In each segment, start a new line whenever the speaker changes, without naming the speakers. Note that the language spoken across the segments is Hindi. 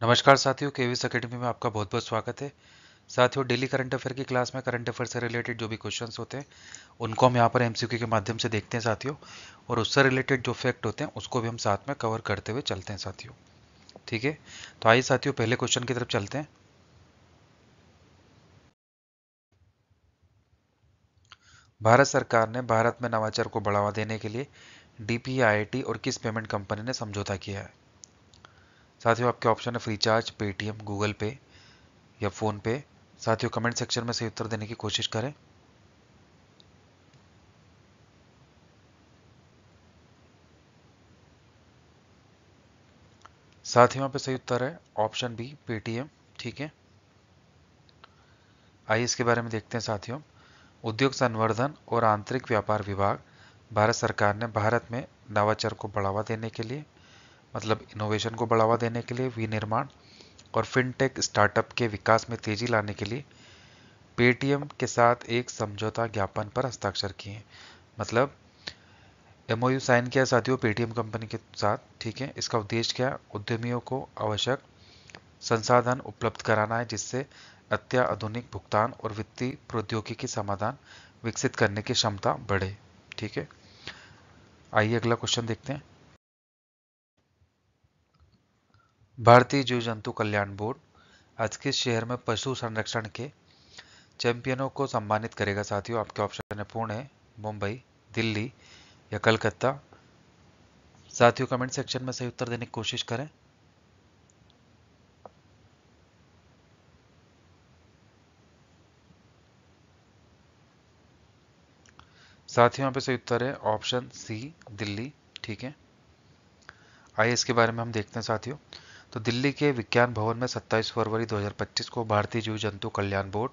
नमस्कार साथियों, केवीएस एकेडमी में आपका बहुत बहुत स्वागत है। साथियों, डेली करंट अफेयर की क्लास में करंट अफेयर से रिलेटेड जो भी क्वेश्चंस होते हैं उनको हम यहाँ पर एमसीक्यू के माध्यम से देखते हैं साथियों, और उससे रिलेटेड जो फैक्ट होते हैं उसको भी हम साथ में कवर करते हुए चलते हैं साथियों। ठीक है, तो आइए साथियों पहले क्वेश्चन की तरफ चलते हैं। भारत सरकार ने भारत में नवाचार को बढ़ावा देने के लिए डीपीआईआईटी और किस पेमेंट कंपनी ने समझौता किया है? साथियों, आपके ऑप्शन है फ्रीचार्ज, पेटीएम, गूगल पे या फोन पे। साथियों, कमेंट सेक्शन में सही उत्तर देने की कोशिश करें। साथियों, यहाँ पे सही उत्तर है ऑप्शन बी, पेटीएम। ठीक है, आइए इसके बारे में देखते हैं साथियों। उद्योग संवर्धन और आंतरिक व्यापार विभाग भारत सरकार ने भारत में नवाचार को बढ़ावा देने के लिए, मतलब इनोवेशन को बढ़ावा देने के लिए, विनिर्माण और फिनटेक स्टार्टअप के विकास में तेजी लाने के लिए पेटीएम के साथ एक समझौता ज्ञापन पर हस्ताक्षर किए हैं। मतलब एमओयू साइन किया साथियों पेटीएम कंपनी के साथ। ठीक है, इसका उद्देश्य क्या है? उद्यमियों को आवश्यक संसाधन उपलब्ध कराना है जिससे अत्याधुनिक भुगतान और वित्तीय प्रौद्योगिकी समाधान विकसित करने की क्षमता बढ़े। ठीक है, आइए अगला क्वेश्चन देखते हैं। भारतीय जीव जंतु कल्याण बोर्ड आज किस शहर में पशु संरक्षण के चैंपियनों को सम्मानित करेगा? साथियों, आपके ऑप्शन है पुणे, मुंबई, दिल्ली या कलकत्ता। साथियों, कमेंट सेक्शन में सही उत्तर देने की कोशिश करें। साथियों, यहाँ पे सही उत्तर है ऑप्शन सी, दिल्ली। ठीक है, आइए इसके बारे में हम देखते हैं साथियों। तो दिल्ली के विज्ञान भवन में 27 फरवरी 2025 को भारतीय जीव जंतु कल्याण बोर्ड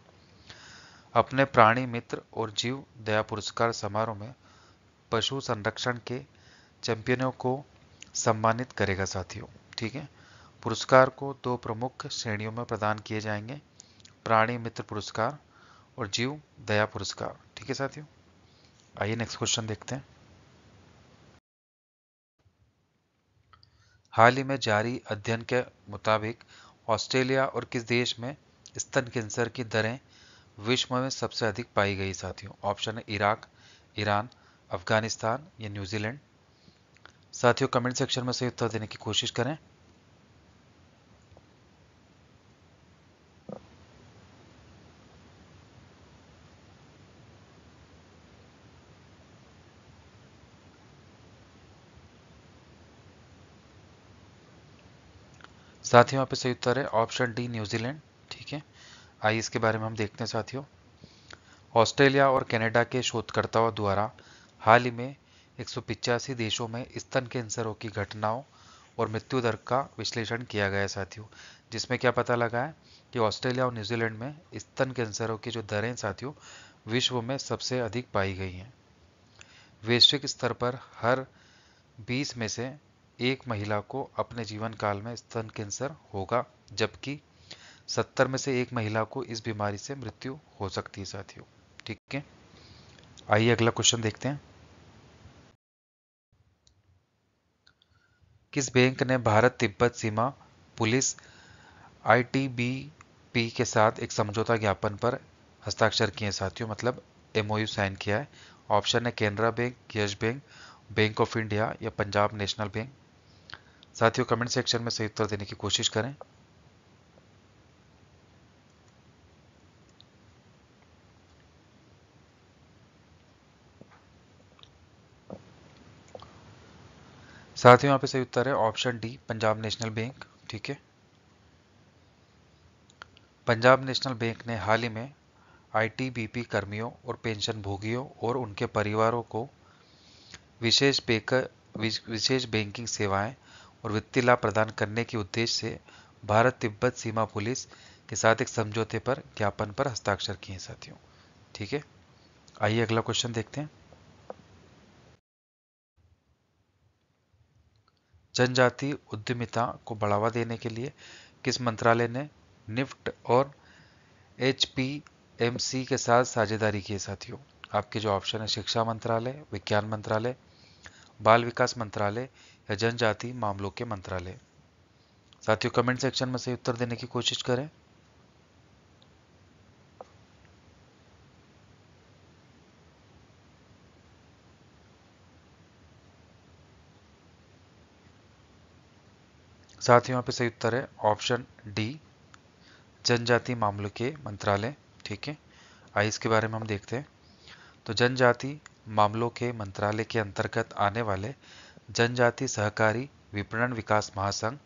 अपने प्राणी मित्र और जीव दया पुरस्कार समारोह में पशु संरक्षण के चैंपियनों को सम्मानित करेगा साथियों। ठीक है, पुरस्कार को दो प्रमुख श्रेणियों में प्रदान किए जाएंगे, प्राणी मित्र पुरस्कार और जीव दया पुरस्कार। ठीक है साथियों, आइए नेक्स्ट क्वेश्चन देखते हैं। हाल ही में जारी अध्ययन के मुताबिक ऑस्ट्रेलिया और किस देश में स्तन कैंसर की दरें विश्व में सबसे अधिक पाई गई? साथियों, ऑप्शन है इराक, ईरान, अफगानिस्तान या न्यूजीलैंड। साथियों, कमेंट सेक्शन में सही उत्तर देने की कोशिश करें। साथियों, यहाँ पे सही उत्तर है ऑप्शन डी, न्यूजीलैंड। ठीक है, आइए इसके बारे में हम देखते हैं साथियों। ऑस्ट्रेलिया और कनाडा के शोधकर्ताओं द्वारा हाल ही में 185 देशों में स्तन कैंसरों की घटनाओं और मृत्यु दर का विश्लेषण किया गया है साथियों, जिसमें क्या पता लगा है कि ऑस्ट्रेलिया और न्यूजीलैंड में स्तन कैंसरों की जो दरें साथियों विश्व में सबसे अधिक पाई गई हैं। वैश्विक स्तर पर हर 20 में से एक महिला को अपने जीवन काल में स्तन कैंसर होगा, जबकि 70 में से एक महिला को इस बीमारी से मृत्यु हो सकती है साथियों। ठीक है, आइए अगला क्वेश्चन देखते हैं। किस बैंक ने भारत तिब्बत सीमा पुलिस आईटीबीपी के साथ एक समझौता ज्ञापन पर हस्ताक्षर किए साथियों, मतलब एमओयू साइन किया है? ऑप्शन है Canara bank, yes bank, bank of India या पंजाब नेशनल बैंक। साथियों, कमेंट सेक्शन में सही उत्तर देने की कोशिश करें। साथियों, यहाँ पे सही उत्तर है option D, Punjab national bank. ठीक है, पंजाब नेशनल बैंक ने हाल ही में आईटीबीपी कर्मियों और पेंशन भोगियों और उनके परिवारों को विशेष विशेष बैंकिंग सेवाएं और वित्तीय लाभ प्रदान करने के उद्देश्य से भारत तिब्बत सीमा पुलिस के साथ एक समझौते पर ज्ञापन पर हस्ताक्षर किए हैं साथियों। ठीक है, आइए अगला क्वेश्चन देखते हैं। जनजातीय उद्यमिता को बढ़ावा देने के लिए किस मंत्रालय ने निफ्ट और एचपीएमसी के साथ साझेदारी की है साथियों? आपके जो ऑप्शन है शिक्षा मंत्रालय, विज्ञान मंत्रालय, बाल विकास मंत्रालय या जनजातीय मामलों के मंत्रालय। साथियों कमेंट सेक्शन में सही उत्तर देने की कोशिश करें। साथियों यहाँ पे सही उत्तर है ऑप्शन डी, जनजाति मामलों के मंत्रालय। ठीक है, आइए इसके बारे में हम देखते हैं। तो जनजाति मामलों के मंत्रालय के अंतर्गत आने वाले जनजाति सहकारी विपणन विकास महासंघ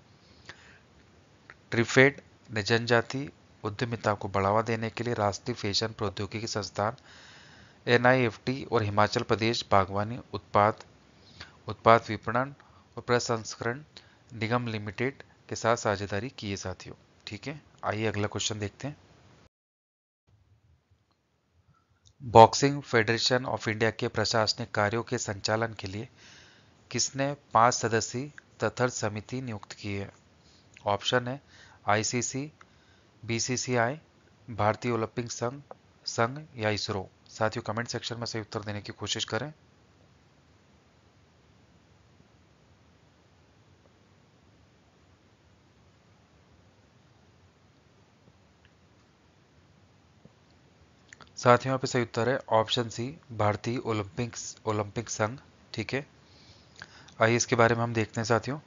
ट्रिफेड ने जनजाति उद्यमिता को बढ़ावा देने के लिए राष्ट्रीय फैशन प्रौद्योगिकी संस्थान NIFT और हिमाचल प्रदेश बागवानी उत्पाद उत्पाद विपणन और प्रसंस्करण निगम लिमिटेड के साथ साझेदारी की है साथियों। ठीक है, आइए अगला क्वेश्चन देखते हैं। बॉक्सिंग फेडरेशन ऑफ इंडिया के प्रशासनिक कार्यों के संचालन के लिए किसने 5 सदस्यीय तथर समिति नियुक्त की है? ऑप्शन है ICC, BCCI, भारतीय ओलंपिक संघ या इसरो। साथियों कमेंट सेक्शन में सही उत्तर देने की कोशिश करें। साथियों यहाँ पे सही उत्तर है ऑप्शन सी, भारतीय ओलंपिक संघ। ठीक है, आइए इसके बारे में हम देखते हैं साथियों।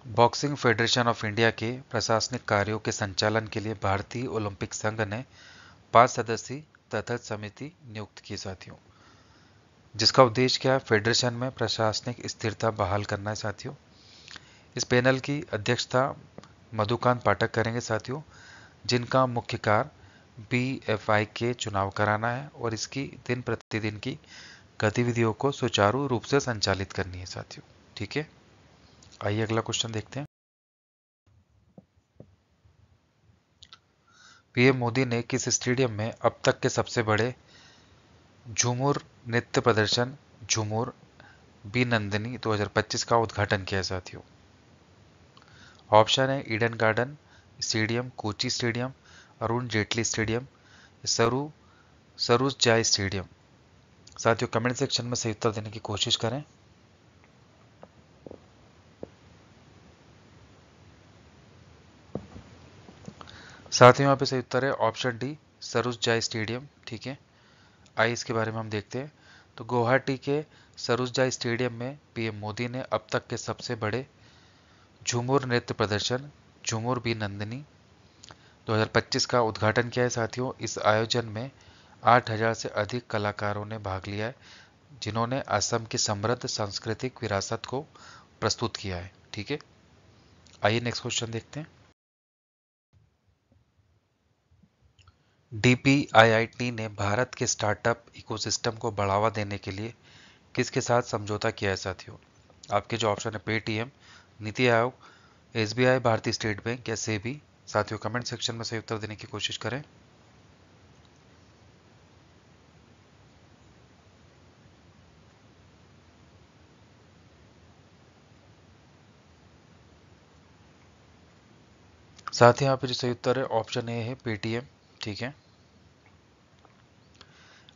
बॉक्सिंग फेडरेशन ऑफ इंडिया के प्रशासनिक कार्यों के संचालन के लिए भारतीय ओलंपिक संघ ने 5 सदस्यीय तथागत समिति नियुक्त की साथियों, जिसका उद्देश्य क्या है? फेडरेशन में प्रशासनिक स्थिरता बहाल करना है साथियों। इस पैनल की अध्यक्षता मधुकांत पाठक करेंगे साथियों, जिनका मुख्य कार्य BFI के चुनाव कराना है और इसकी दिन प्रतिदिन की गतिविधियों को सुचारू रूप से संचालित करनी है साथियों। ठीक है, आइए अगला क्वेश्चन देखते हैं। PM मोदी ने किस स्टेडियम में अब तक के सबसे बड़े झूमर नृत्य प्रदर्शन झूमर बी नंदिनी 2025 का उद्घाटन किया साथियों? ऑप्शन है Eden garden stadium, Kochi stadium, Arun Jaitley stadium, सरूज जाय स्टेडियम। साथियों कमेंट सेक्शन में सही उत्तर देने की कोशिश करें। साथियों यहाँ पे सही उत्तर है ऑप्शन डी, सरूज जाय स्टेडियम। ठीक है, आइए इसके बारे में हम देखते हैं। तो गुवाहाटी के सरूज जाय स्टेडियम में PM मोदी ने अब तक के सबसे बड़े झूमर नृत्य प्रदर्शन झूमर बी नंदिनी 2025 का उद्घाटन किया है साथियों। इस आयोजन में 8,000 से अधिक कलाकारों ने भाग लिया है, जिन्होंने असम की समृद्ध सांस्कृतिक विरासत को प्रस्तुत किया है। ठीक है, आइए नेक्स्ट क्वेश्चन देखते हैं। DPIIT ने भारत के स्टार्टअप इकोसिस्टम को बढ़ावा देने के लिए किसके साथ समझौता किया है साथियों? आपके जो ऑप्शन है पेटीएम, नीति आयोग, SBI, भारतीय स्टेट बैंक या सेबी। साथियों कमेंट सेक्शन में सही उत्तर देने की कोशिश करें। साथ ही यहाँ पे जो सही उत्तर है ऑप्शन ए है पेटीएम। ठीक है,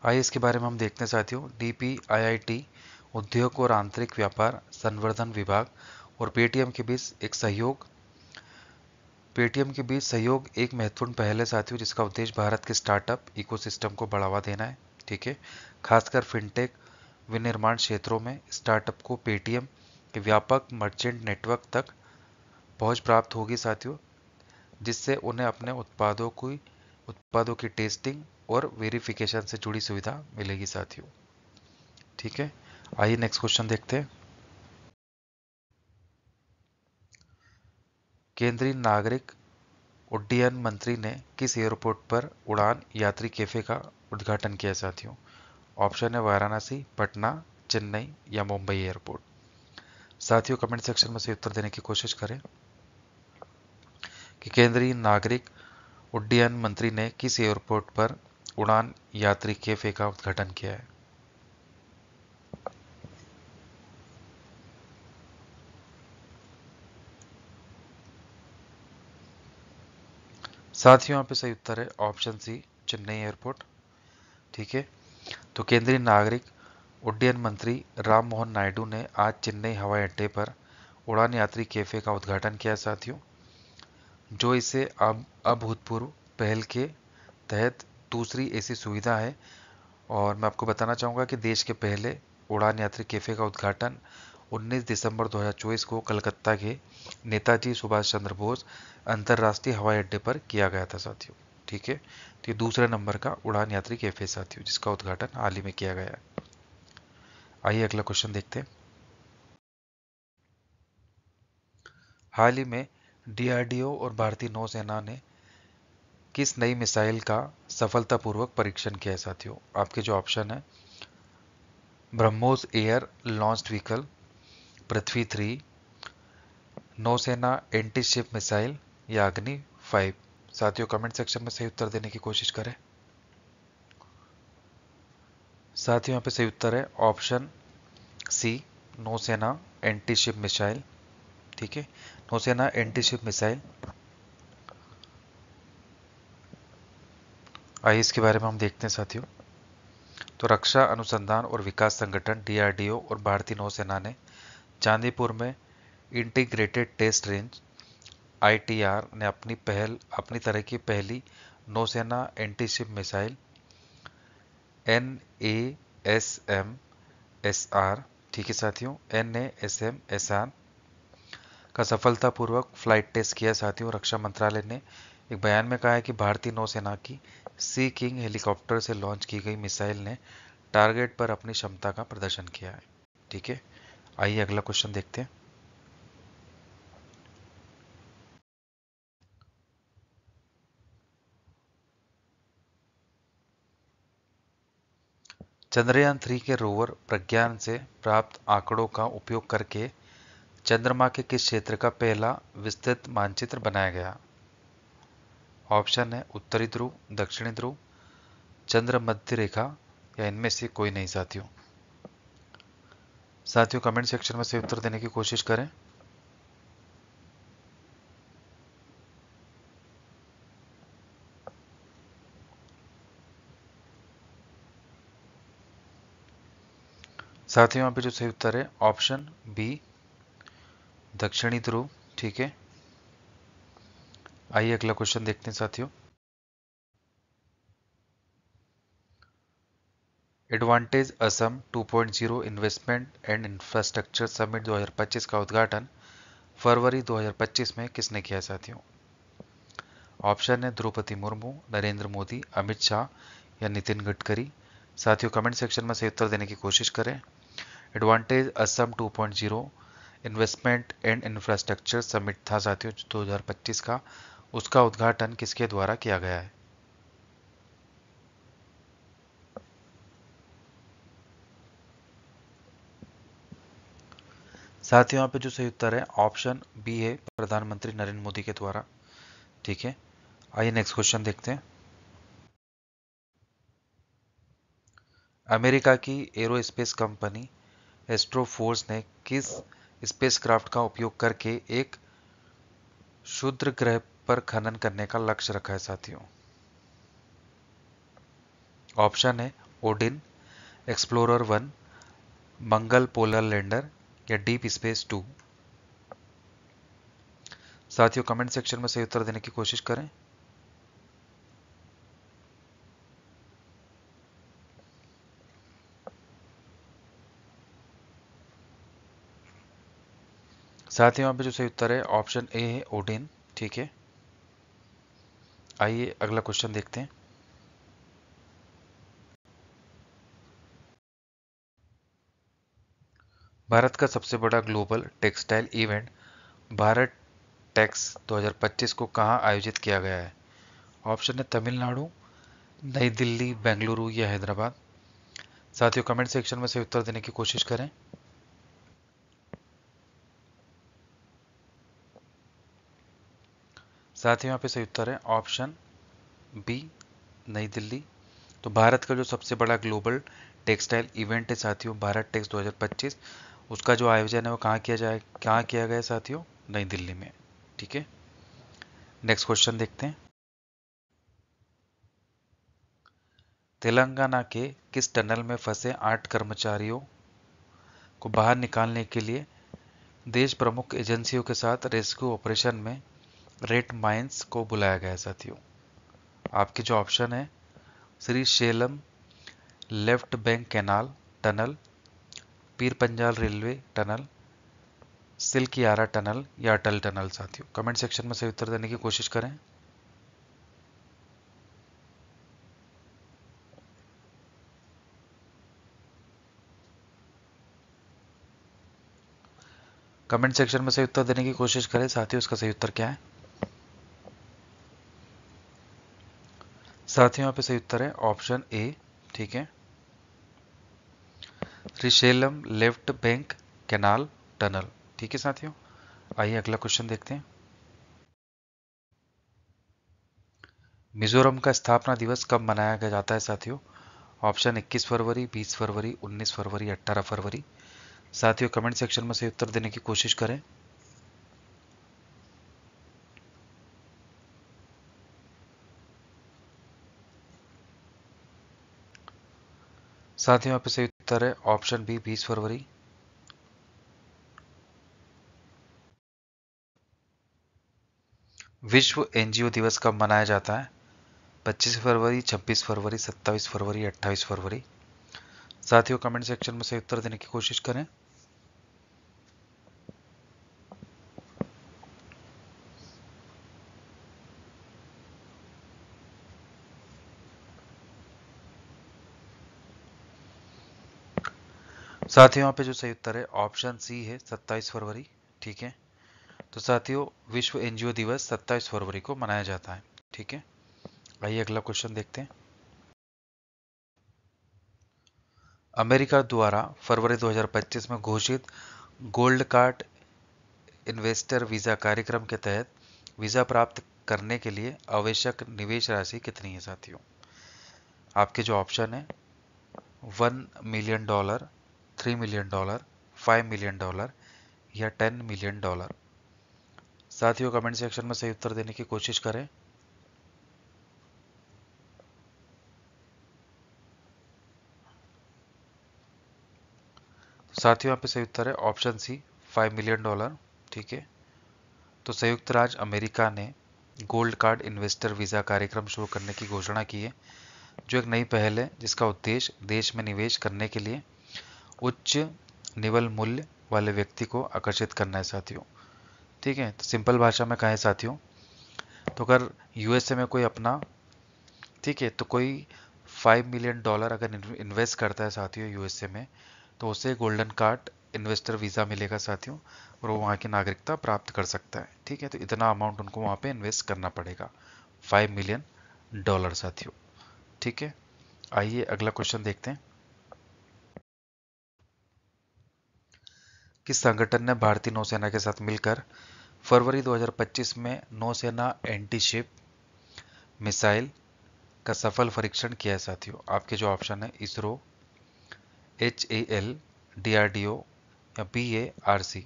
आइए इसके बारे में हम देखते हैं साथियों। DPIIT उद्योग और आंतरिक व्यापार संवर्धन विभाग और पेटीएम के बीच सहयोग एक महत्वपूर्ण पहल है साथियों, जिसका उद्देश्य भारत के स्टार्टअप इकोसिस्टम को बढ़ावा देना है। ठीक है, खासकर फिनटेक विनिर्माण क्षेत्रों में स्टार्टअप को पेटीएम के व्यापक मर्चेंट नेटवर्क तक पहुंच प्राप्त होगी साथियों, जिससे उन्हें अपने उत्पादों की टेस्टिंग और वेरिफिकेशन से जुड़ी सुविधा मिलेगी साथियों। ठीक है, आइए नेक्स्ट क्वेश्चन देखते हैं। केंद्रीय नागरिक उड्डयन मंत्री ने किस एयरपोर्ट पर उड़ान यात्री कैफे का उद्घाटन किया साथियों? ऑप्शन है वाराणसी, पटना, चेन्नई या मुंबई एयरपोर्ट। साथियों कमेंट सेक्शन में से उत्तर देने की कोशिश करें कि केंद्रीय नागरिक उड्डयन मंत्री ने किस एयरपोर्ट पर उड़ान यात्री कैफे का उद्घाटन किया है? साथियों यहाँ पे सही उत्तर है ऑप्शन सी, चेन्नई एयरपोर्ट। ठीक है, तो केंद्रीय नागरिक उड्डयन मंत्री राम मोहन नायडू ने आज चेन्नई हवाई अड्डे पर उड़ान यात्री कैफे का उद्घाटन किया साथियों, जो इसे अब अभूतपूर्व पहल के तहत दूसरी ऐसी सुविधा है। और मैं आपको बताना चाहूँगा कि देश के पहले उड़ान यात्री कैफे का उद्घाटन 19 दिसंबर 2024 को कलकत्ता के नेताजी सुभाष चंद्र बोस अंतर्राष्ट्रीय हवाई अड्डे पर किया गया था साथियों। ठीक है, तो ये दूसरे नंबर का उड़ान यात्री कैफे साथियों, जिसका उद्घाटन हाल ही में किया गया है। आइए अगला क्वेश्चन देखते हैं। हाल ही में डीआरडीओ और भारतीय नौसेना ने किस नई मिसाइल का सफलतापूर्वक परीक्षण किया है साथियों? आपके जो ऑप्शन है, ब्रह्मोस एयर लॉन्च्ड व्हीकल, पृथ्वी 3, नौसेना एंटी शिप मिसाइल या अग्नि 5। साथियों कमेंट सेक्शन में सही उत्तर देने की कोशिश करें। साथियों यहाँ पे सही उत्तर है ऑप्शन सी, नौसेना एंटी शिप मिसाइल। ठीक है, नौसेना एंटी शिप मिसाइल। आइए इसके बारे में हम देखते हैं साथियों। तो रक्षा अनुसंधान और विकास संगठन डीआरडीओ और भारतीय नौसेना ने चांदीपुर में इंटीग्रेटेड टेस्ट रेंज आईटीआर ने अपनी तरह की पहली नौसेना एंटी शिप मिसाइल NASM-SR, ठीक है साथियों, NASM-SR का सफलतापूर्वक फ्लाइट टेस्ट किया साथियों। रक्षा मंत्रालय ने एक बयान में कहा है कि भारतीय नौसेना की सी किंग हेलीकॉप्टर से लॉन्च की गई मिसाइल ने टारगेट पर अपनी क्षमता का प्रदर्शन किया है। ठीक है, आइए अगला क्वेश्चन देखते हैं। चंद्रयान 3 के रोवर प्रज्ञान से प्राप्त आंकड़ों का उपयोग करके चंद्रमा के किस क्षेत्र का पहला विस्तृत मानचित्र बनाया गया? ऑप्शन है उत्तरी ध्रुव, दक्षिणी ध्रुव, चंद्र मध्य रेखा या इनमें से कोई नहीं साथियों। साथियों कमेंट सेक्शन में से उत्तर देने की कोशिश करें। साथियों यहाँ पे जो सही उत्तर है ऑप्शन बी, दक्षिणी ध्रुव। ठीक है, आइए अगला क्वेश्चन देखते हैं साथियों। Advantage Assam 2.0 investment and infrastructure summit 2025 का उद्घाटन फरवरी 2025 में किसने किया साथियों? ऑप्शन है द्रौपदी मुर्मू, नरेंद्र मोदी, अमित शाह या नितिन गडकरी। साथियों कमेंट सेक्शन में सही उत्तर देने की कोशिश करें। Advantage Assam 2.0 investment and infrastructure summit था साथियों 2025 का, उसका उद्घाटन किसके द्वारा किया गया है? साथियों यहाँ पे जो सही उत्तर है ऑप्शन बी है, प्रधानमंत्री नरेंद्र मोदी के द्वारा। ठीक है, आइए नेक्स्ट क्वेश्चन देखते हैं। अमेरिका की एरोस्पेस कंपनी एस्ट्रोफोर्स ने किस स्पेसक्राफ्ट का उपयोग करके एक क्षुद्र ग्रह पर खनन करने का लक्ष्य रखा है साथियों? ऑप्शन है ओडिन, एक्सप्लोरर 1, मंगल पोलर लैंडर या डीप स्पेस 2। साथियों कमेंट सेक्शन में सही उत्तर देने की कोशिश करें। साथियों यहाँ पे जो सही उत्तर है ऑप्शन ए है ओडिन। ठीक है, आइए अगला क्वेश्चन देखते हैं। भारत का सबसे बड़ा global textile event Bharat Tex 2025 को कहाँ आयोजित किया गया है? ऑप्शन है तमिलनाडु, नई दिल्ली, बेंगलुरु या हैदराबाद। साथियों कमेंट सेक्शन में सही उत्तर देने की कोशिश करें। साथियों यहाँ पे सही उत्तर है ऑप्शन बी, नई दिल्ली। तो भारत का जो सबसे बड़ा ग्लोबल टेक्सटाइल इवेंट है साथियों भारत टेक्स 2025, उसका जो आयोजन है वो कहाँ किया गया है साथियों? नई दिल्ली में। ठीक है, नेक्स्ट क्वेश्चन देखते हैं। तेलंगाना के किस टनल में फंसे 8 कर्मचारियों को बाहर निकालने के लिए देश प्रमुख एजेंसियों के साथ रेस्क्यू ऑपरेशन में रेड माइंस को बुलाया गया है साथियों। आपके जो ऑप्शन है Srisailam left bank canal tunnel, Pir Panjal railway tunnel, Silkyara tunnel या अटल टनल साथियों। कमेंट सेक्शन में सही उत्तर देने की कोशिश करें। कमेंट सेक्शन में सही उत्तर देने की कोशिश करें साथियों, इसका सही उत्तर क्या है। साथियों यहाँ पे सही उत्तर है ऑप्शन ए, ठीक है, Srisailam left bank canal tunnel, ठीक है साथियों। आइए अगला क्वेश्चन देखते हैं। मिजोरम का स्थापना दिवस कब मनाया जाता है साथियों। ऑप्शन 21 फरवरी, 20 फरवरी, 19 फरवरी, 18 फरवरी। साथियों कमेंट सेक्शन में सही उत्तर देने की कोशिश करें। साथियों यहाँ पे सही उत्तर है ऑप्शन बी, 20 फरवरी। विश्व एनजीओ दिवस कब मनाया जाता है। 25 फरवरी, 26 फरवरी, 27 फरवरी, 28 फरवरी। साथियों कमेंट सेक्शन में सही उत्तर देने की कोशिश करें। साथियों यहाँ पे जो सही उत्तर है ऑप्शन सी है, 27 फरवरी, ठीक है। तो साथियों विश्व एनजीओ दिवस 27 फरवरी को मनाया जाता है, ठीक है। आइए अगला क्वेश्चन देखते हैं। अमेरिका द्वारा फरवरी 2025 में घोषित गोल्ड कार्ड इन्वेस्टर वीजा कार्यक्रम के तहत वीजा प्राप्त करने के लिए आवश्यक निवेश राशि कितनी है साथियों। आपके जो ऑप्शन है $1 मिलियन, $3 मिलियन, $5 मिलियन या $10 मिलियन। साथियों कमेंट सेक्शन में सही उत्तर देने की कोशिश करें। साथियों यहाँ पे सही उत्तर है ऑप्शन सी, $5 मिलियन, ठीक है। तो संयुक्त राज्य अमेरिका ने गोल्ड कार्ड इन्वेस्टर वीजा कार्यक्रम शुरू करने की घोषणा की है, जो एक नई पहल है जिसका उद्देश्य देश में निवेश करने के लिए उच्च निवल मूल्य वाले व्यक्ति को आकर्षित करना है साथियों, ठीक है। तो सिंपल भाषा में कहें साथियों, तो अगर यूएसए में कोई अपना, ठीक है, तो कोई $5 मिलियन अगर इन्वेस्ट करता है साथियों यूएसए में, तो उसे गोल्डन कार्ड इन्वेस्टर वीज़ा मिलेगा साथियों, और वो वहाँ की नागरिकता प्राप्त कर सकता है, ठीक है। तो इतना अमाउंट उनको वहाँ पे इन्वेस्ट करना पड़ेगा, $5 मिलियन साथियों, ठीक है। आइए अगला क्वेश्चन देखते हैं। किस संगठन ने भारतीय नौसेना के साथ मिलकर फरवरी 2025 में नौसेना एंटी शिप मिसाइल का सफल परीक्षण किया है साथियों। आपके जो ऑप्शन है इसरो, HAL, DRDO या BARC।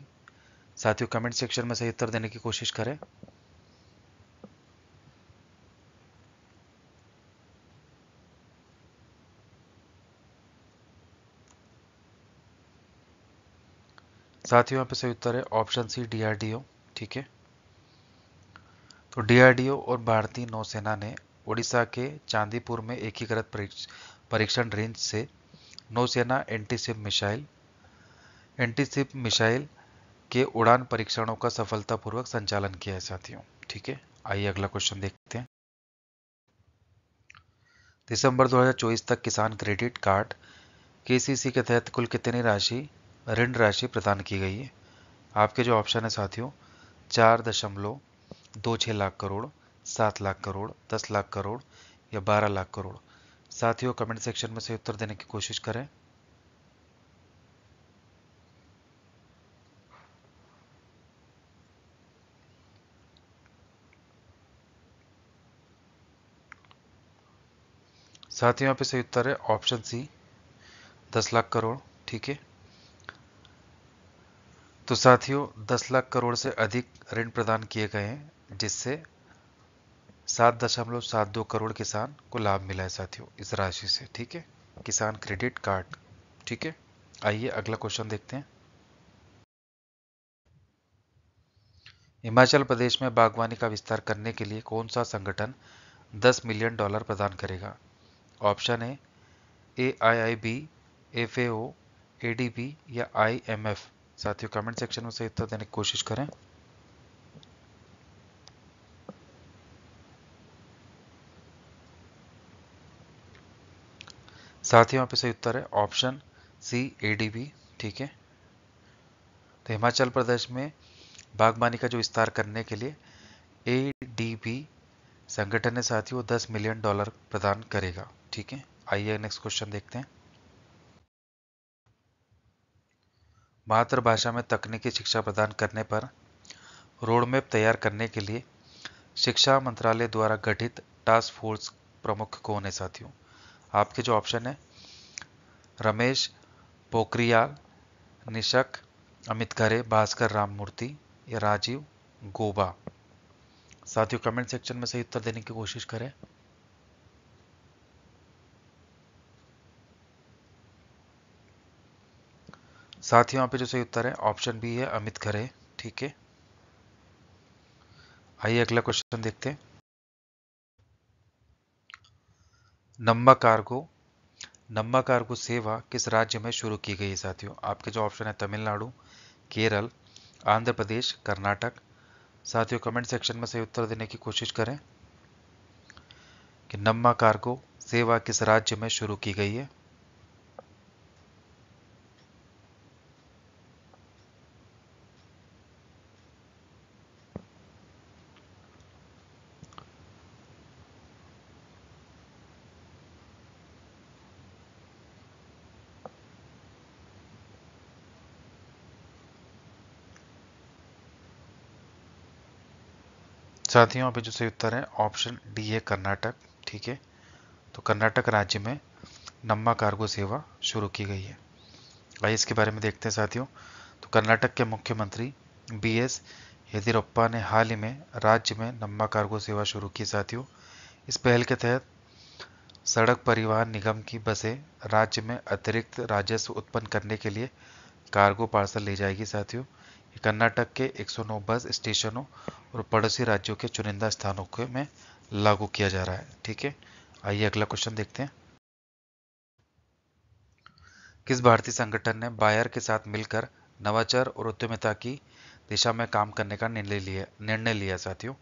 साथियों कमेंट सेक्शन में सही उत्तर देने की कोशिश करें। साथियों यहाँ पे सही उत्तर है ऑप्शन सी, DRDO, ठीक है। तो DRDO और भारतीय नौसेना ने उड़ीसा के चांदीपुर में एकीकृत परीक्षण रेंज से नौसेना एंटीशिप मिसाइल के उड़ान परीक्षणों का सफलतापूर्वक संचालन किया है साथियों, ठीक है। आइए अगला क्वेश्चन देखते हैं। दिसंबर 2024 तक किसान क्रेडिट कार्ड KCC के तहत कुल कितनी राशि ऋण राशि प्रदान की गई है। आपके जो ऑप्शन है साथियों 4.26 लाख करोड़, 7 लाख करोड़, 10 लाख करोड़ या 12 लाख करोड़। साथियों कमेंट सेक्शन में से उत्तर देने की कोशिश करें। साथियों यहाँ पे सही उत्तर है ऑप्शन सी, 10 लाख करोड़, ठीक है। तो साथियों 10 लाख करोड़ से अधिक ऋण प्रदान किए गए हैं, जिससे 7.72 करोड़ किसान को लाभ मिला है साथियों इस राशि से, ठीक है, किसान क्रेडिट कार्ड, ठीक है। आइए अगला क्वेश्चन देखते हैं। हिमाचल प्रदेश में बागवानी का विस्तार करने के लिए कौन सा संगठन $10 मिलियन प्रदान करेगा? ऑप्शन है AIIB, FAO, ADB या IMF। साथियों कमेंट सेक्शन में सही उत्तर देने की कोशिश करें। साथियों यहाँ पे सही उत्तर है ऑप्शन सी ADB। ठीक है, तो हिमाचल प्रदेश में बागवानी का जो विस्तार करने के लिए ADB संगठन ने साथियों $10 मिलियन प्रदान करेगा। ठीक है, आइए नेक्स्ट क्वेश्चन देखते हैं। मातृभाषा में तकनीकी शिक्षा प्रदान करने पर रोड मैप तैयार करने के लिए शिक्षा मंत्रालय द्वारा गठित टास्क फोर्स प्रमुख कौन है? साथियों आपके जो ऑप्शन है रमेश पोखरियाल निशंक, अमित खरे, भास्कर राममूर्ति या राजीव गोबा। साथियों कमेंट सेक्शन में सही उत्तर देने की कोशिश करें। साथियों यहाँ पे जो सही उत्तर है ऑप्शन बी है अमित खरे। ठीक है, आइए अगला क्वेश्चन देखते हैं। नम्मा कार्गो सेवा किस राज्य में शुरू की गई है? साथियों आपके जो ऑप्शन है तमिलनाडु, केरल, आंध्र प्रदेश, कर्नाटक। साथियों कमेंट सेक्शन में सही उत्तर देने की कोशिश करें कि नम्मा कार्गो सेवा किस राज्य में शुरू की गई है। साथियों यहाँ पे जो सही उत्तर है ऑप्शन डी है कर्नाटक। ठीक है, तो कर्नाटक राज्य में नम्मा कार्गो सेवा शुरू की गई है। आइए इसके बारे में देखते हैं साथियों। तो कर्नाटक के मुख्यमंत्री BS येदियुरप्पा ने हाल ही में राज्य में नम्मा कार्गो सेवा शुरू की। साथियों इस पहल के तहत सड़क परिवहन निगम की बसें राज्य में अतिरिक्त राजस्व उत्पन्न करने के लिए कार्गो पार्सल ले जाएगी। साथियों ये कर्नाटक के 109 बस स्टेशनों और पड़ोसी राज्यों के चुनिंदा स्थानों में लागू किया जा रहा है। ठीक है, आइए अगला क्वेश्चन देखते हैं। किस भारतीय संगठन ने बायर के साथ मिलकर नवाचार और उद्यमिता की दिशा में काम करने का निर्णय लिया? साथियों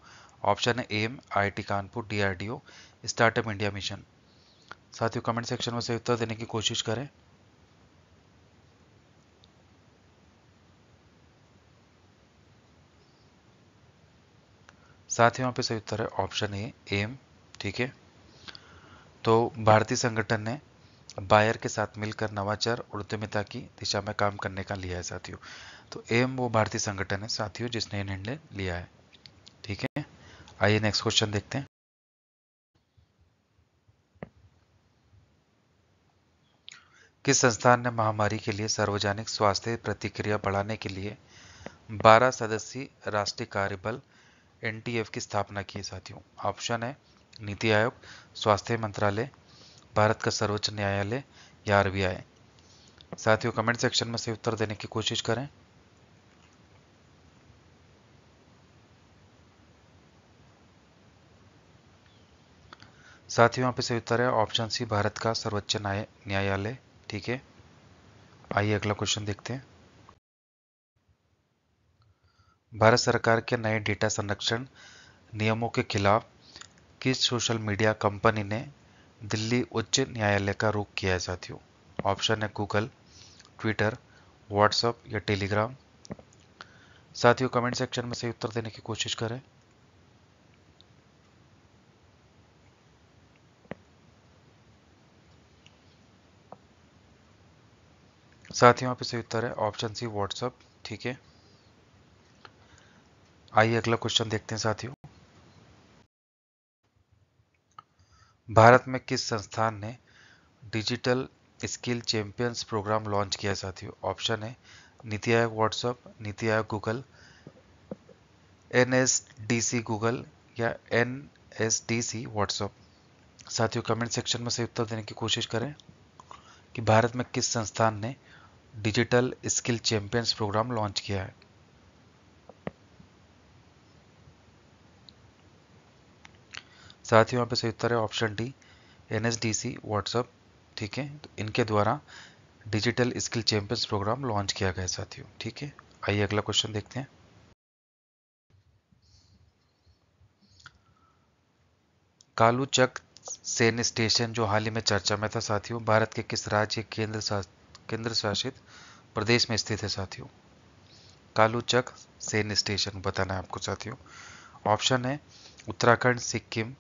ऑप्शन है एम IIT Kanpur, DRDO, startup India mission. साथियों कमेंट सेक्शन में से उत्तर देने की कोशिश करें। साथियों यहाँ पे सही उत्तर है ऑप्शन ए एम। ठीक है, तो भारतीय संगठन ने बायर के साथ मिलकर नवाचार और उद्यमिता की दिशा में काम करने का लिया है। साथियों तो एम वो भारतीय संगठन है साथियों जिसने निर्णय लिया है। ठीक है, आइए नेक्स्ट क्वेश्चन देखते हैं। किस संस्थान ने महामारी के लिए सार्वजनिक स्वास्थ्य प्रतिक्रिया बढ़ाने के लिए 12 सदस्यीय राष्ट्रीय कार्यबल NTF की स्थापना की? साथियों ऑप्शन है नीति आयोग, स्वास्थ्य मंत्रालय, भारत का सर्वोच्च न्यायालय या RBI। साथियों कमेंट सेक्शन में से उत्तर देने की कोशिश करें। साथियों यहाँ पे सही उत्तर है ऑप्शन सी भारत का सर्वोच्च न्यायालय। ठीक है, आइए अगला क्वेश्चन देखते हैं। भारत सरकार के नए डेटा संरक्षण नियमों के खिलाफ किस सोशल मीडिया कंपनी ने दिल्ली उच्च न्यायालय का रुख किया है? साथियों ऑप्शन है गूगल, ट्विटर, व्हाट्सएप या टेलीग्राम। साथियों कमेंट सेक्शन में सही उत्तर देने की कोशिश करें। साथियों यहाँ पे सही उत्तर है ऑप्शन सी व्हाट्सएप। ठीक है, आइए अगला क्वेश्चन देखते हैं। साथियों भारत में किस संस्थान ने digital skill champions program launch किया? साथियों ऑप्शन है NITI Aayog WhatsApp, NITI Aayog Google, NSDC Google या NSDC व्हाट्सएप। साथियों कमेंट सेक्शन में सही उत्तर देने की कोशिश करें कि भारत में किस संस्थान ने digital skill champions program launch किया है। साथ ही यहाँ पे सही उत्तर है ऑप्शन डी, NSDC व्हाट्सएप। ठीक है, तो इनके द्वारा digital skill champions program launch किया गया साथियों। ठीक है, आइए अगला क्वेश्चन देखते हैं। कालूचक सैन्य स्टेशन जो हाल ही में चर्चा में था साथियों, भारत के किस राज्य केंद्र शासित प्रदेश में स्थित है साथियों? कालूचक सैन्य स्टेशन बताना है आपको साथियों। ऑप्शन है उत्तराखंड, सिक्किम,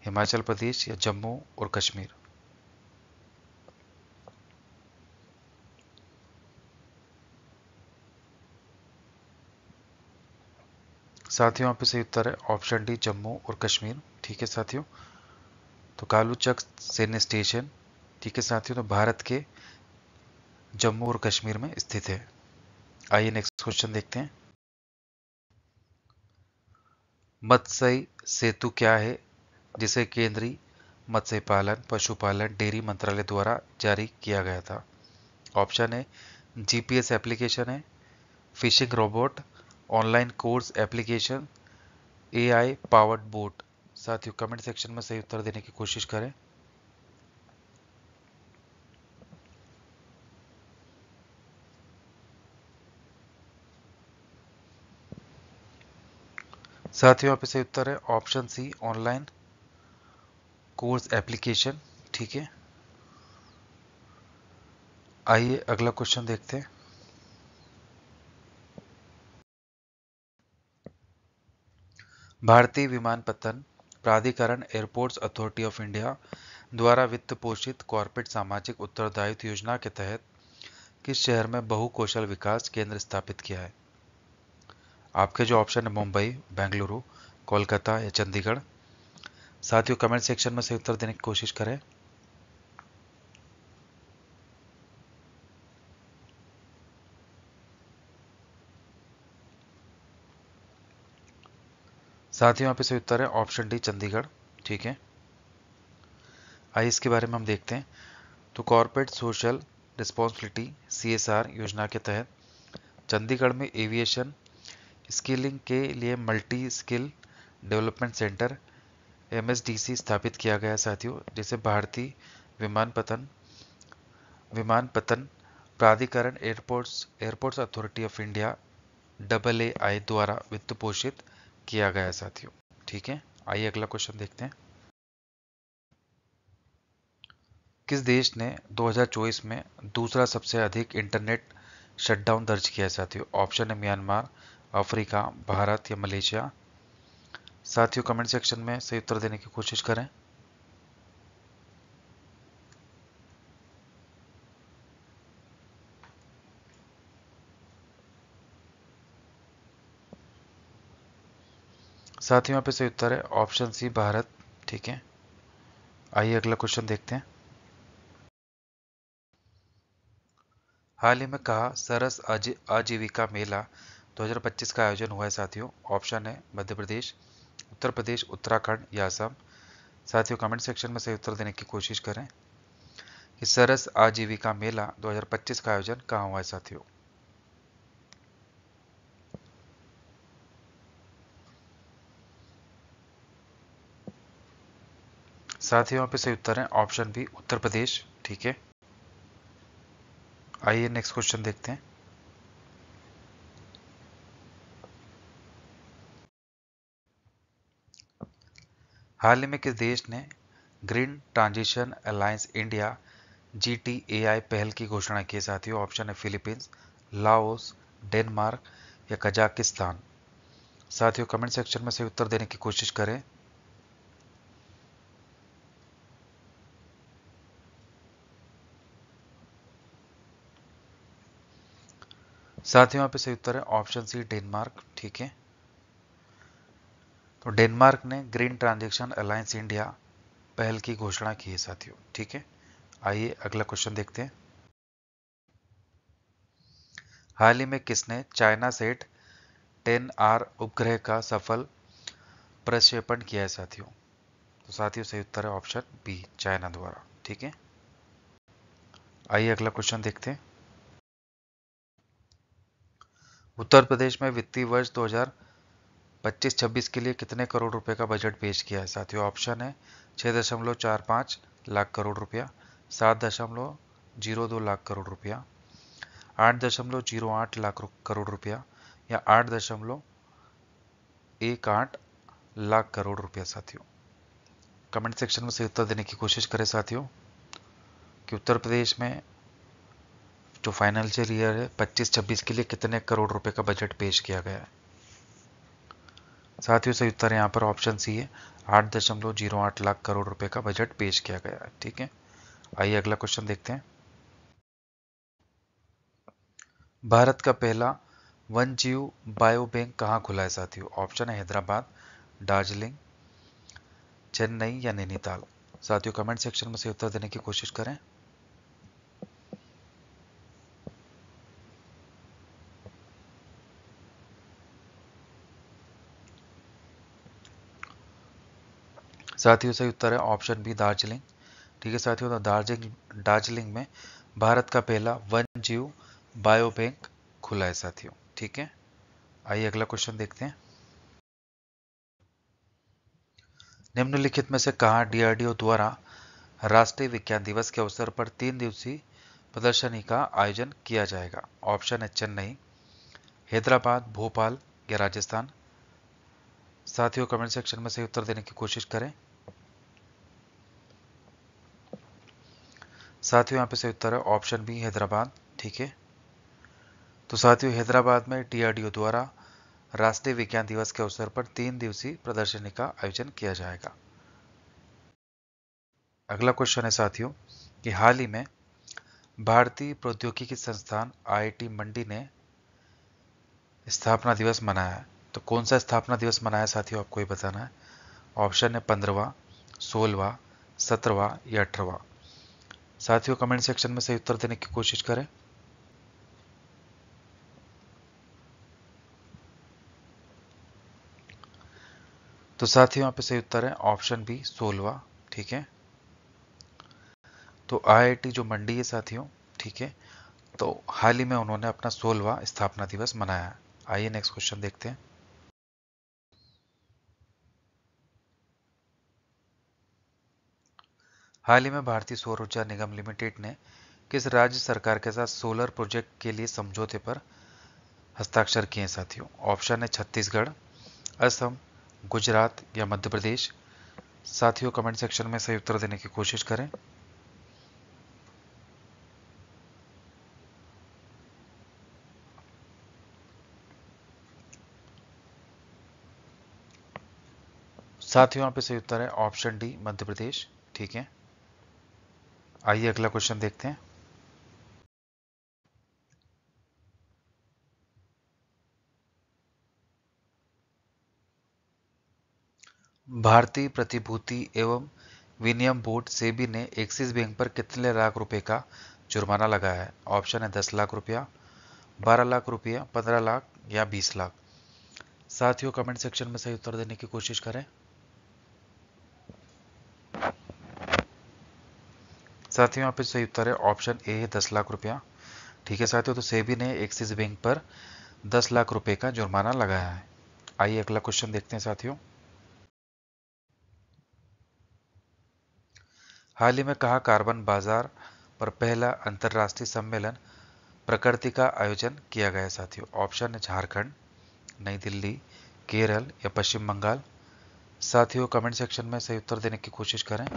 हिमाचल प्रदेश या जम्मू और कश्मीर। साथियों यहाँ पे सही उत्तर है ऑप्शन डी, जम्मू और कश्मीर। ठीक है साथियों, तो कालूचक सैन्य स्टेशन, ठीक है साथियों, तो भारत के जम्मू और कश्मीर में स्थित है। आइए नेक्स्ट क्वेश्चन देखते हैं। मत्स्य सेतु क्या है जिसे केंद्रीय मत्स्य पालन, पशुपालन, डेयरी मंत्रालय द्वारा जारी किया गया था? ऑप्शन है GPS एप्लीकेशन है, fishing robot, online course application, AI powered boat. साथियों कमेंट सेक्शन में सही उत्तर देने की कोशिश करें। साथियों यहाँ पे सही उत्तर है option C, online course application. ठीक है, आइए अगला क्वेश्चन देखते हैं। भारतीय विमानपत्तन प्राधिकरण एयरपोर्ट्स अथॉरिटी ऑफ इंडिया द्वारा वित्त पोषित कॉर्पोरेट सामाजिक उत्तरदायित्व योजना के तहत किस शहर में बहुकौशल विकास केंद्र स्थापित किया है? आपके जो ऑप्शन है मुंबई, बेंगलुरु, कोलकाता या चंडीगढ़। साथियों कमेंट सेक्शन में सही उत्तर देने की कोशिश करें। साथियों यहाँ पे सही उत्तर है ऑप्शन डी, चंडीगढ़। ठीक है, आइए इसके बारे में हम देखते हैं। तो कॉर्पोरेट सोशल रिस्पॉन्सिबिलिटी CSR योजना के तहत चंडीगढ़ में एविएशन स्किलिंग के लिए multi skill development centre MSDC स्थापित किया गया साथियों, जिसे भारतीय विमानपत्तन विमानपत्तन प्राधिकरण airports authority of India AAI द्वारा वित्त पोषित किया गया साथियों। ठीक है, आइए अगला क्वेश्चन देखते हैं। किस देश ने 2024 में दूसरा सबसे अधिक इंटरनेट शटडाउन दर्ज किया है साथियों? ऑप्शन है म्यांमार, अफ्रीका, भारत या मलेशिया। साथियों कमेंट सेक्शन में सही उत्तर देने की कोशिश करें। साथियों यहाँ पे सही उत्तर है ऑप्शन सी, भारत। ठीक है, आइए अगला क्वेश्चन देखते हैं। हाल ही में कहा सरस आजीविका मेला 2025 का आयोजन हुआ है साथियों? ऑप्शन है मध्य प्रदेश, उत्तर प्रदेश, उत्तराखंड या असम। साथियों कमेंट सेक्शन में सही उत्तर देने की कोशिश करें कि सरस आजीविका मेला 2025 का आयोजन कहाँ हुआ है साथियों? साथियों यहाँ पे सही उत्तर है ऑप्शन बी, उत्तर प्रदेश। ठीक है, आइए नेक्स्ट क्वेश्चन देखते हैं। हाल ही में किस देश ने green transition alliance India GTAI पहल की घोषणा की है साथियों? ऑप्शन है फिलीपींस, लाओस, डेनमार्क या कजाकिस्तान। साथियों कमेंट सेक्शन में सही उत्तर देने की कोशिश करें। साथियों यहाँ पे सही उत्तर है ऑप्शन सी, डेनमार्क। ठीक है, तो डेनमार्क ने ग्रीन ट्रांजिशन अलायंस इंडिया पहल की घोषणा की है साथियों। ठीक है, आइए अगला क्वेश्चन देखते हैं। हाल ही में किसने चाइना सेट 10R उपग्रह का सफल प्रक्षेपण किया है साथियों? तो साथियों सही उत्तर है ऑप्शन बी, चाइना द्वारा। ठीक है, आइए अगला क्वेश्चन देखते हैं। उत्तर प्रदेश में वित्तीय वर्ष 25-26 के लिए कितने करोड़ रुपए का बजट पेश किया है साथियों? ऑप्शन है 6.45 लाख करोड़ रुपया, 7.02 लाख करोड़ रुपया, 8.08 लाख करोड़ रुपया या 8.18 लाख करोड़ रुपया साथियों। कमेंट सेक्शन में सही उत्तर देने की कोशिश करें साथियों कि उत्तर प्रदेश में जो फाइनेंशियल ईयर है 25-26 के लिए कितने करोड़ रुपए का बजट पेश किया गया है। साथियों सही उत्तर यहाँ पर ऑप्शन सी है, 8.08 लाख करोड़ रुपए का बजट पेश किया गया है। ठीक है, आइए अगला क्वेश्चन देखते हैं। भारत का पहला वन्यजीव बायो बैंक कहाँ खुला है साथियों? ऑप्शन है हैदराबाद, दार्जिलिंग, चेन्नई या नैनीताल। साथियों कमेंट सेक्शन में सही उत्तर देने की कोशिश करें। साथियों सही उत्तर है ऑप्शन बी, दार्जिलिंग। ठीक है साथियों, तो दार्जिलिंग में भारत का पहला वन्यजीव बायो बैंक खुला है साथियों। ठीक है, आइए अगला क्वेश्चन देखते हैं। निम्नलिखित में से कहाँ डीआरडीओ द्वारा राष्ट्रीय विज्ञान दिवस के अवसर पर 3 दिवसीय प्रदर्शनी का आयोजन किया जाएगा? ऑप्शन है चेन्नई, हैदराबाद, भोपाल या राजस्थान। साथियों कमेंट सेक्शन में सही उत्तर देने की कोशिश करें। साथियों यहाँ पे सही उत्तर है ऑप्शन बी, हैदराबाद। ठीक है, तो साथियों हैदराबाद में डीआरडीओ द्वारा राष्ट्रीय विज्ञान दिवस के अवसर पर 3 दिवसीय प्रदर्शनी का आयोजन किया जाएगा। अगला क्वेश्चन है साथियों कि हाल ही में भारतीय प्रौद्योगिकी संस्थान आईआईटी मंडी ने स्थापना दिवस मनाया है, तो कौन सा स्थापना दिवस मनाया साथियों, आपको ये बताना है। ऑप्शन है 15वां, 16वां, 17वां या 18वां। साथियों कमेंट सेक्शन में सही उत्तर देने की कोशिश करें। तो साथियों यहाँ पे सही उत्तर है ऑप्शन बी, 16वां। ठीक है, तो आईआईटी जो मंडी है साथियों, ठीक है, तो हाल ही में उन्होंने अपना 16वां स्थापना दिवस मनाया है। आइए नेक्स्ट क्वेश्चन देखते हैं। हाल ही में भारतीय सौर ऊर्जा निगम लिमिटेड ने किस राज्य सरकार के साथ सोलर प्रोजेक्ट के लिए समझौते पर हस्ताक्षर किए हैं साथियों? ऑप्शन है छत्तीसगढ़, असम, गुजरात या मध्य प्रदेश। साथियों कमेंट सेक्शन में सही उत्तर देने की कोशिश करें। साथियों यहाँ पे सही उत्तर है ऑप्शन डी, मध्य प्रदेश। ठीक है, आइए अगला क्वेश्चन देखते हैं। भारतीय प्रतिभूति एवं विनिमय बोर्ड सेबी ने एक्सिस बैंक पर कितने लाख रुपए का जुर्माना लगाया है? ऑप्शन है 10 लाख रुपया, 12 लाख रुपया, 15 लाख या 20 लाख। साथियों कमेंट सेक्शन में सही उत्तर देने की कोशिश करें। साथियों यहाँ पे सही उत्तर है ऑप्शन ए है 10 लाख रुपया। ठीक है साथियों, तो सेबी ने एक्सिस बैंक पर 10 लाख रुपए का जुर्माना लगाया है। आइए अगला क्वेश्चन देखते हैं साथियों। हाल ही में कहा कार्बन बाजार पर पहला अंतर्राष्ट्रीय सम्मेलन प्रकृति का आयोजन किया गया साथियों? ऑप्शन है झारखंड, नई दिल्ली, केरल या पश्चिम बंगाल। साथियों कमेंट सेक्शन में सही उत्तर देने की कोशिश करें।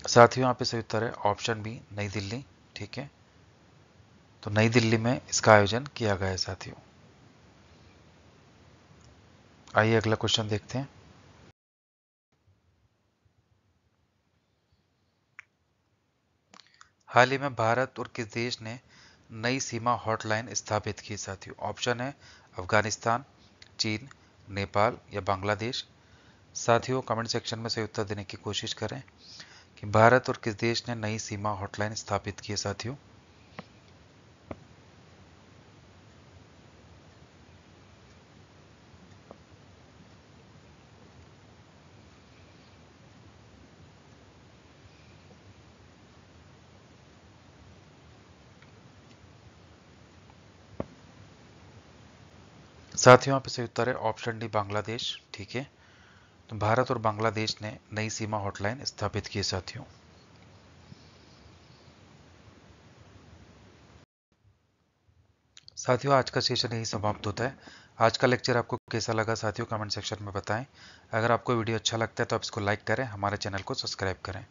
साथियों यहाँ पे सही उत्तर है ऑप्शन बी, नई दिल्ली। ठीक है, तो नई दिल्ली में इसका आयोजन किया गया है साथियों। आइए अगला क्वेश्चन देखते हैं। हाल ही में भारत और किस देश ने नई सीमा हॉटलाइन स्थापित की साथियों? ऑप्शन है अफगानिस्तान, चीन, नेपाल या बांग्लादेश। साथियों कमेंट सेक्शन में सही उत्तर देने की कोशिश करें कि भारत और किस देश ने नई सीमा हॉटलाइन स्थापित की है साथियों। साथियों यहाँ पे सही उत्तर है ऑप्शन डी बांग्लादेश। ठीक है, तो भारत और बांग्लादेश ने नई सीमा हॉटलाइन स्थापित की है साथियों। साथियों आज का सेशन यही समाप्त होता है। आज का लेक्चर आपको कैसा लगा साथियों, कमेंट सेक्शन में बताएं। अगर आपको वीडियो अच्छा लगता है तो आप इसको लाइक करें, हमारे चैनल को सब्सक्राइब करें।